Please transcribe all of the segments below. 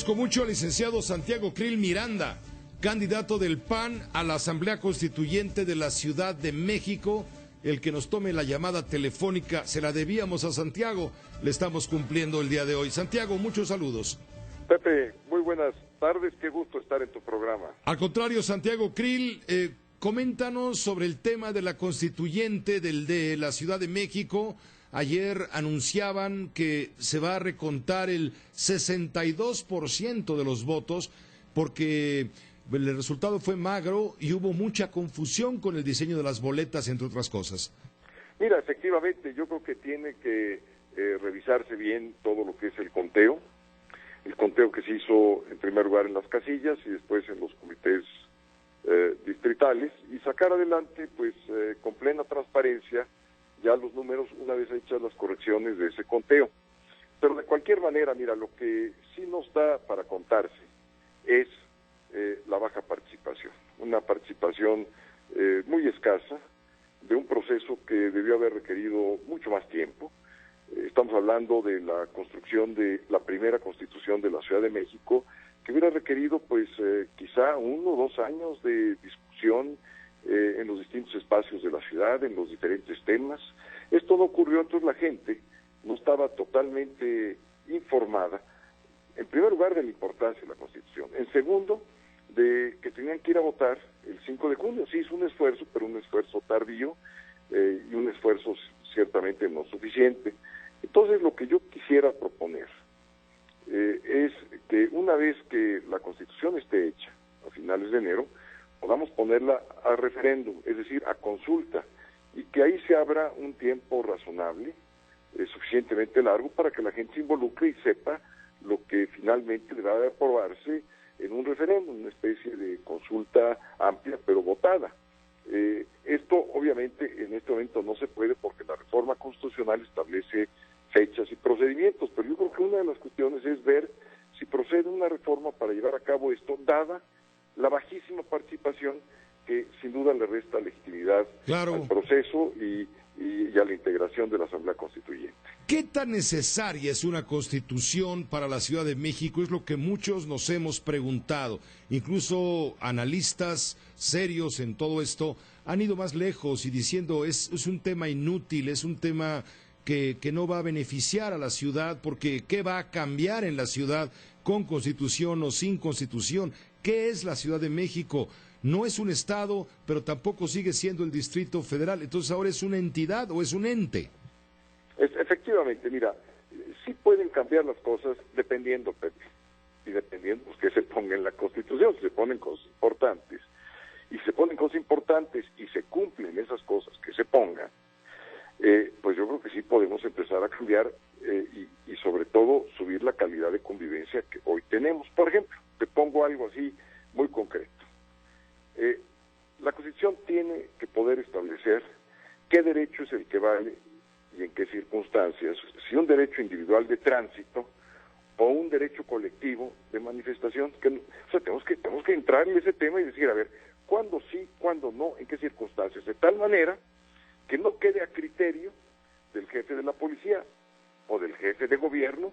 con mucho al licenciado Santiago Krill Miranda, candidato del PAN a la Asamblea Constituyente de la Ciudad de México. El que nos tome la llamada telefónica, se la debíamos a Santiago, le estamos cumpliendo el día de hoy. Santiago, muchos saludos. Pepe, muy buenas tardes, qué gusto estar en tu programa. Al contrario, Santiago Krill, coméntanos sobre el tema de la constituyente de la Ciudad de México. Ayer anunciaban que se va a recontar el 62% de los votos porque el resultado fue magro y hubo mucha confusión con el diseño de las boletas, entre otras cosas. Mira, efectivamente, yo creo que tiene que revisarse bien todo lo que es el conteo que se hizo en primer lugar en las casillas y después en los comités distritales, y sacar adelante, pues, con plena transparencia, ya los números una vez hechas las correcciones de ese conteo. Pero de cualquier manera, mira, lo que sí nos da para contarse es la baja participación, una participación muy escasa de un proceso que debió haber requerido mucho más tiempo. Estamos hablando de la construcción de la primera Constitución de la Ciudad de México, que hubiera requerido, pues, quizá 1 o 2 años de discusión en los distintos espacios de la ciudad, en los diferentes temas. Esto no ocurrió, entonces la gente no estaba totalmente informada, en primer lugar, de la importancia de la Constitución, en segundo, de que tenían que ir a votar el 5 de junio. Sí, hizo un esfuerzo, pero un esfuerzo tardío y un esfuerzo ciertamente no suficiente. Entonces, lo que yo quisiera proponer es que una vez que la Constitución esté hecha, a finales de enero, podamos ponerla a referéndum, es decir, a consulta, y que ahí se abra un tiempo razonable, suficientemente largo, para que la gente se involucre y sepa lo que finalmente deberá de aprobarse en un referéndum, una especie de consulta amplia pero votada. Esto obviamente en este momento no se puede porque la reforma constitucional establece fechas y procedimientos, pero yo creo que una de las cuestiones es ver si procede una reforma para llevar a cabo esto, dada la bajísima participación que sin duda le resta legitimidad al proceso y a la integración de la Asamblea Constituyente. ¿Qué tan necesaria es una constitución para la Ciudad de México? Es lo que muchos nos hemos preguntado. Incluso analistas serios en todo esto han ido más lejos y diciendo es un tema inútil, es un tema que no va a beneficiar a la ciudad, porque ¿qué va a cambiar en la ciudad con constitución o sin constitución? ¿Qué es la Ciudad de México? No es un estado, pero tampoco sigue siendo el Distrito Federal. Entonces, ¿ahora es una entidad o es un ente? Efectivamente, mira, sí pueden cambiar las cosas dependiendo, Pepe, y dependiendo pues, que se ponga en la Constitución. Si se ponen cosas importantes, y se cumplen esas cosas que se pongan, pues yo creo que sí podemos empezar a cambiar y sobre todo subir la calidad de convivencia que hoy tenemos. Por ejemplo, te pongo algo así muy concreto. La Constitución tiene que poder establecer qué derecho es el que vale y en qué circunstancias, si un derecho individual de tránsito o un derecho colectivo de manifestación. O sea, tenemos que entrar en ese tema y decir, a ver, ¿cuándo sí, cuándo no, en qué circunstancias? De tal manera que no quede a criterio del jefe de la policía o del jefe de gobierno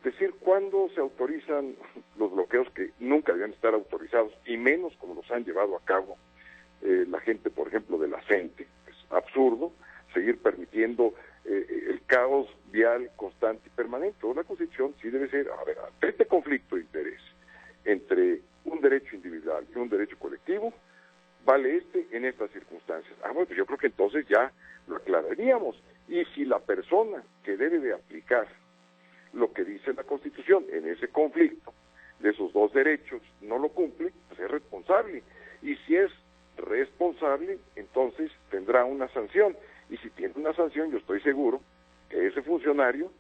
decir cuándo se autorizan los bloqueos que nunca debían estar autorizados, y menos como los han llevado a cabo la gente, por ejemplo, de la gente. Es absurdo seguir permitiendo el caos vial constante y permanente. La Constitución sí debe ser, a ver, ante este conflicto de interés entre un derecho individual y un derecho colectivo, vale en estas circunstancias. Bueno, pues yo creo que entonces ya lo aclararíamos. Y si la persona que debe de aplicar lo que dice la Constitución en ese conflicto de esos dos derechos no lo cumple, pues es responsable. Y si es responsable, entonces tendrá una sanción. Y si tiene una sanción, yo estoy seguro que ese funcionario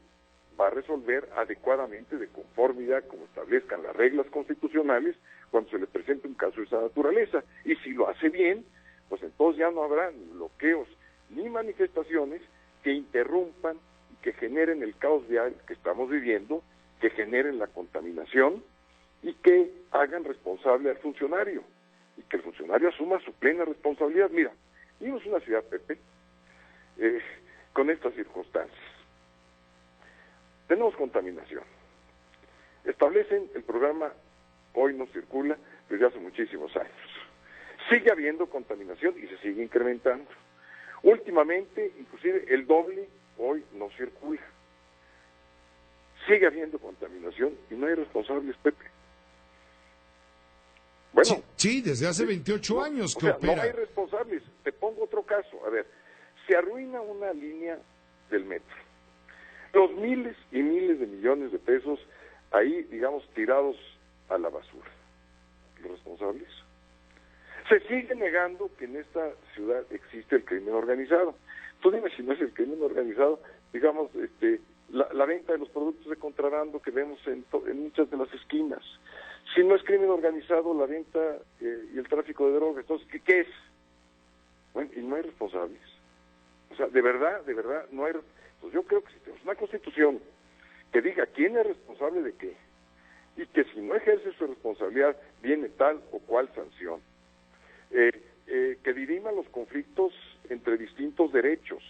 va a resolver adecuadamente, de conformidad como establezcan las reglas constitucionales, cuando se le presente un caso de esa naturaleza. Y si lo hace bien, pues entonces ya no habrá bloqueos ni manifestaciones que interrumpan y que generen el caos vial que estamos viviendo, que generen la contaminación y que hagan responsable al funcionario, y que el funcionario asuma su plena responsabilidad. Mira, vivimos una ciudad, Pepe, con estas circunstancias. Tenemos contaminación. Establecen el programa Hoy No Circula desde hace muchísimos años. Sigue habiendo contaminación y se sigue incrementando. Últimamente, inclusive el doble Hoy No Circula. Sigue habiendo contaminación y no hay responsables, Pepe. Bueno, sí, desde hace 28 años que opera. No hay responsables. Te pongo otro caso. A ver, se arruina una línea del metro. Los miles y miles de millones de pesos ahí, digamos, tirados a la basura. ¿Los responsables? Se sigue negando que en esta ciudad existe el crimen organizado. Tú dime si no es el crimen organizado, digamos, la venta de los productos de contrabando que vemos en muchas de las esquinas. Si no es crimen organizado, la venta y el tráfico de drogas, entonces, ¿qué es? Bueno, y no hay responsables. O sea, de verdad, no hay... Pues yo creo que si tenemos una constitución que diga quién es responsable de qué, y que si no ejerce su responsabilidad, viene tal o cual sanción, que dirima los conflictos entre distintos derechos,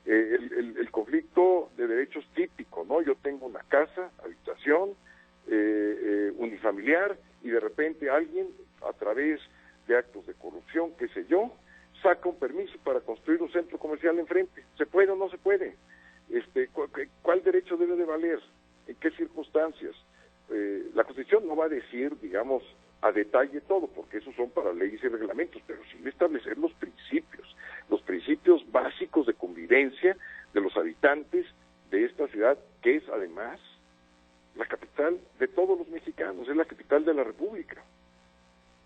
el conflicto de derechos típico, ¿no? Yo tengo una casa, habitación, unifamiliar, y de repente alguien, a través de actos de corrupción, qué sé yo, saca un permiso para construir un centro comercial enfrente. ¿Se puede o no se puede? ¿Cuál derecho debe de valer? ¿En qué circunstancias? La Constitución no va a decir, digamos, a detalle todo, porque esos son para leyes y reglamentos, pero sí va a establecer los principios básicos de convivencia de los habitantes de esta ciudad, que es además la capital de todos los mexicanos, es la capital de la República.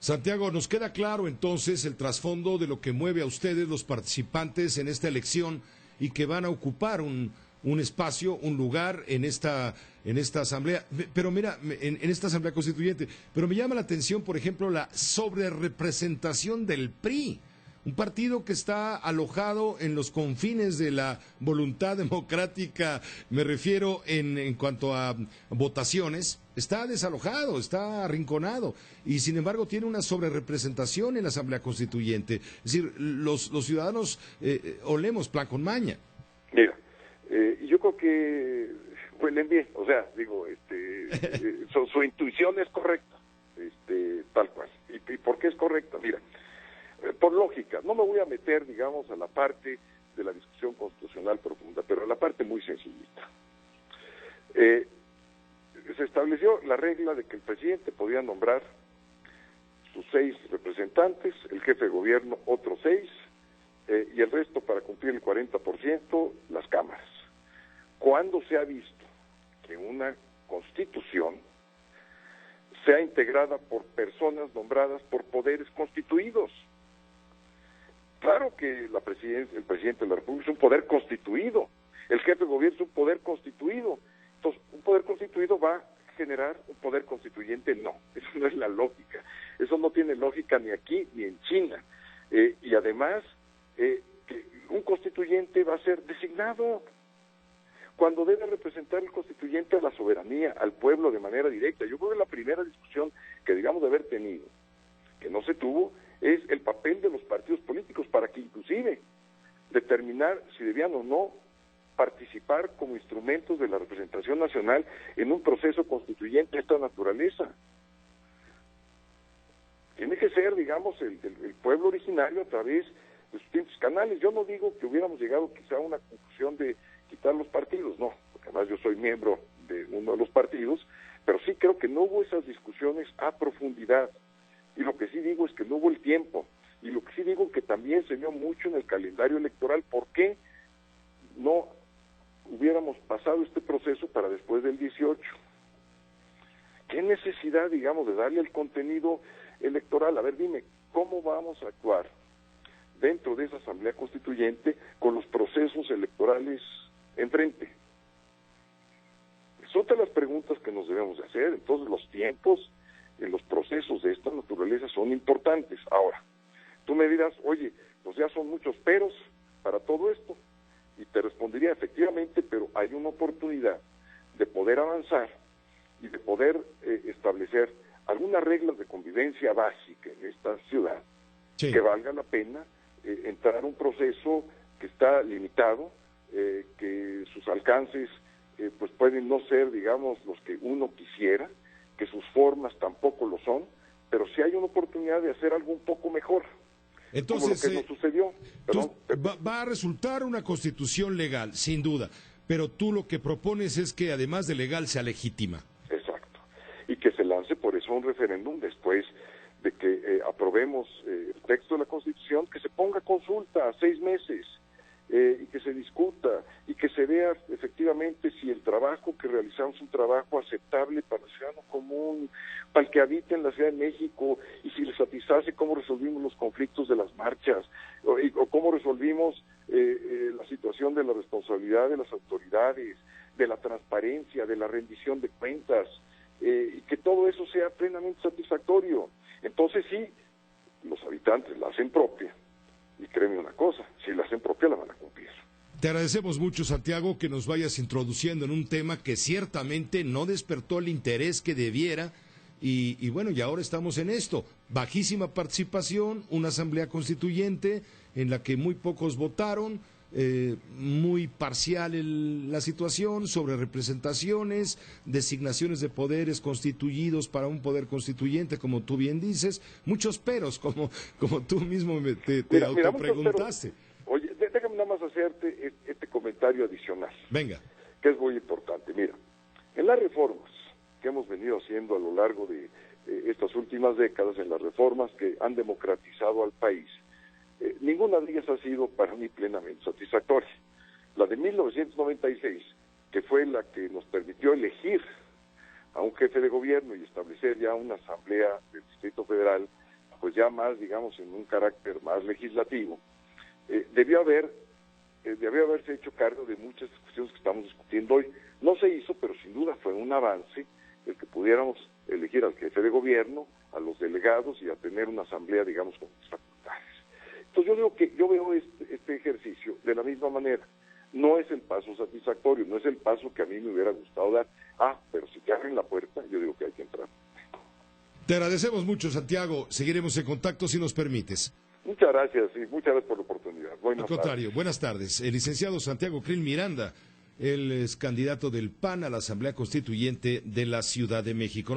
Santiago, nos queda claro entonces el trasfondo de lo que mueve a ustedes, los participantes en esta elección, y que van a ocupar un espacio, un lugar en esta asamblea. Pero mira, en esta asamblea constituyente, pero me llama la atención, por ejemplo, la sobrerepresentación del PRI, un partido que está alojado en los confines de la voluntad democrática, me refiero en cuanto a votaciones, está desalojado, está arrinconado, y sin embargo tiene una sobrerepresentación en la Asamblea Constituyente. Es decir, los ciudadanos olemos plan con maña. Mira, yo creo que huelen bien, o sea, digo, su intuición es correcta, tal cual. ¿Y por qué es correcta? Mira, por lógica, no me voy a meter, digamos, a la parte de la discusión constitucional profunda, pero a la parte muy sencillita. Se estableció la regla de que el presidente podía nombrar sus 6 representantes, el jefe de gobierno otros 6, y el resto, para cumplir el 40%, las cámaras. ¿Cuándo se ha visto que una constitución sea integrada por personas nombradas por poderes constituidos? Claro que el presidente de la República es un poder constituido, el jefe de gobierno es un poder constituido. Entonces, un poder constituido va a generar un poder constituyente, no, eso no es la lógica, eso no tiene lógica ni aquí ni en China, y además, que un constituyente va a ser designado cuando debe representar el constituyente a la soberanía, al pueblo de manera directa. Yo creo que la primera discusión que digamos de haber tenido, que no se tuvo, es el papel de los partidos políticos para que inclusive determinar si debían o no participar como instrumentos de la representación nacional en un proceso constituyente de esta naturaleza. Tiene que ser, digamos, el pueblo originario a través de sus distintos canales. Yo no digo que hubiéramos llegado quizá a una conclusión de quitar los partidos, no, porque además yo soy miembro de uno de los partidos, pero sí creo que no hubo esas discusiones a profundidad. Y lo que sí digo es que no hubo el tiempo, y lo que sí digo que también se vio mucho en el calendario electoral. ¿Por qué no hubiéramos pasado este proceso para después del 18? ¿Qué necesidad, digamos, de darle el contenido electoral? A ver, dime, ¿cómo vamos a actuar dentro de esa Asamblea Constituyente con los procesos electorales enfrente? Son todas las preguntas que nos debemos de hacer. Entonces, los tiempos en los procesos de esta naturaleza son importantes. Ahora, tú me dirás, oye, pues ya son muchos peros para todo esto, y te respondería efectivamente, pero hay una oportunidad de poder avanzar y de poder establecer algunas reglas de convivencia básica en esta ciudad, sí, que valga la pena entrar a un proceso que está limitado, que sus alcances pues pueden no ser, digamos, los que uno quisiera, que sus formas tampoco lo son, pero sí hay una oportunidad de hacer algo un poco mejor. Entonces, como lo que nos sucedió. Va a resultar una constitución legal, sin duda, pero tú lo que propones es que además de legal sea legítima. Exacto. Y que se lance por eso un referéndum después de que aprobemos el texto de la Constitución, que se ponga consulta a 6 meses y que se discuta y que se vea efectivamente si el trabajo que realizamos es un trabajo aceptable para el ciudadano común, para el que habita en la Ciudad de México, y si le satisface cómo resolvimos los conflictos de las marchas o cómo resolvimos la situación de la responsabilidad de las autoridades, de la transparencia, de la rendición de cuentas, y que todo eso sea plenamente satisfactorio. Entonces sí, los habitantes la hacen propia, y créeme una cosa, si la hacen propia la van a cumplir. Te agradecemos mucho, Santiago, que nos vayas introduciendo en un tema que ciertamente no despertó el interés que debiera, y bueno, y ahora estamos en esto. Bajísima participación, una asamblea constituyente en la que muy pocos votaron, muy parcial la situación sobre representaciones, designaciones de poderes constituidos para un poder constituyente, como tú bien dices, muchos peros, como tú mismo te autopreguntaste. Oye, déjame nada más hacerte este comentario adicional. Venga. Que es muy importante. Mira, en las reformas que hemos venido haciendo a lo largo de estas últimas décadas, en las reformas que han democratizado al país, ninguna de ellas ha sido para mí plenamente satisfactoria. La de 1996, que fue la que nos permitió elegir a un jefe de gobierno y establecer ya una asamblea del Distrito Federal, pues ya más, digamos, en un carácter más legislativo, debió haberse hecho cargo de muchas cuestiones que estamos discutiendo hoy. No se hizo, pero sin duda fue un avance el que pudiéramos elegir al jefe de gobierno, a los delegados y a tener una asamblea, digamos, con facultades. Entonces yo veo este ejercicio de la misma manera. No es el paso satisfactorio, no es el paso que a mí me hubiera gustado dar. Pero si te abren la puerta, yo digo que hay que entrar. Te agradecemos mucho, Santiago. Seguiremos en contacto si nos permites. Muchas gracias, y muchas gracias por la oportunidad. Al contrario, buenas tardes. El licenciado Santiago Krill Miranda, él es candidato del PAN a la Asamblea Constituyente de la Ciudad de México.